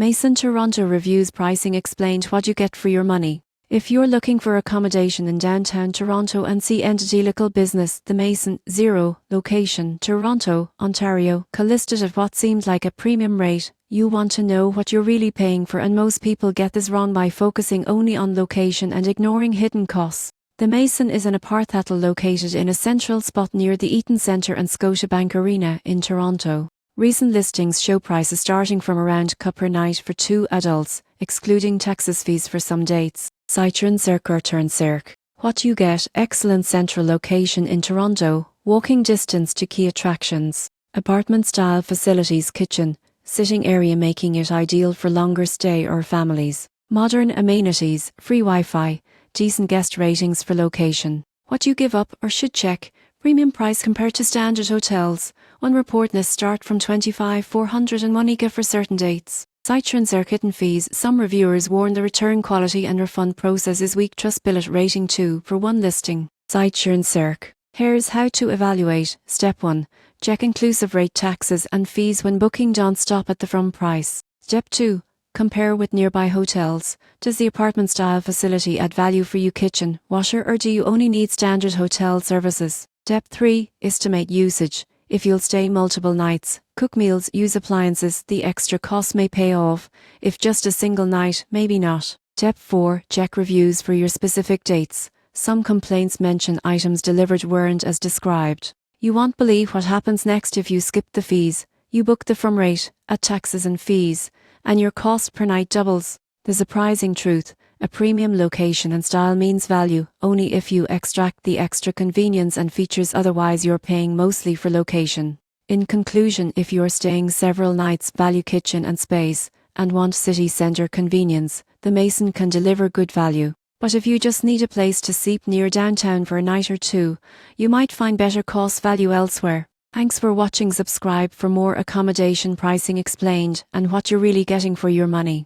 Mason Toronto Reviews Pricing explained what you get for your money. If you're looking for accommodation in downtown Toronto and see entity local business, the Mason, 0, location, Toronto, Ontario, listed at what seems like a premium rate, you want to know what you're really paying for, and most people get this wrong by focusing only on location and ignoring hidden costs. The Mason is an apartheid located in a central spot near the Eaton Centre and Scotiabank Arena in Toronto. Recent listings show prices starting from around £1 per night for 2 adults, excluding taxes fees for some dates. Citroën Cirque or Turn Cirque. What you get: excellent central location in Toronto, walking distance to key attractions, apartment-style facilities, kitchen, sitting area making it ideal for longer stay or families, modern amenities, free Wi-Fi, decent guest ratings for location. What you give up or should check: premium price compared to standard hotels. One report lists start from €25,401 for certain dates. Citroën Cirque hidden fees. Some reviewers warn the return quality and refund process is weak. Trustpilot rating 2 for 1 listing. Citroën Cirque. Here's how to evaluate. Step 1. Check inclusive rate, taxes and fees when booking. Don't stop at the from price. Step 2. Compare with nearby hotels. Does the apartment style facility add value for you? Kitchen, washer, or do you only need standard hotel services? Step 3. Estimate usage. If you'll stay multiple nights, cook meals, use appliances, the extra cost may pay off. If just a single night, maybe not. Step 4. Check reviews for your specific dates. Some complaints mention items delivered weren't as described. You won't believe what happens next if you skip the fees. You book the from rate, add taxes and fees, and your cost per night doubles. The surprising truth: a premium location and style means value only if you extract the extra convenience and features, otherwise you're paying mostly for location. In conclusion, if you're staying several nights, value kitchen and space, and want city centre convenience, the Mason can deliver good value. But if you just need a place to sleep near downtown for a night or two, you might find better cost value elsewhere. Thanks for watching. Subscribe for more accommodation pricing explained and what you're really getting for your money.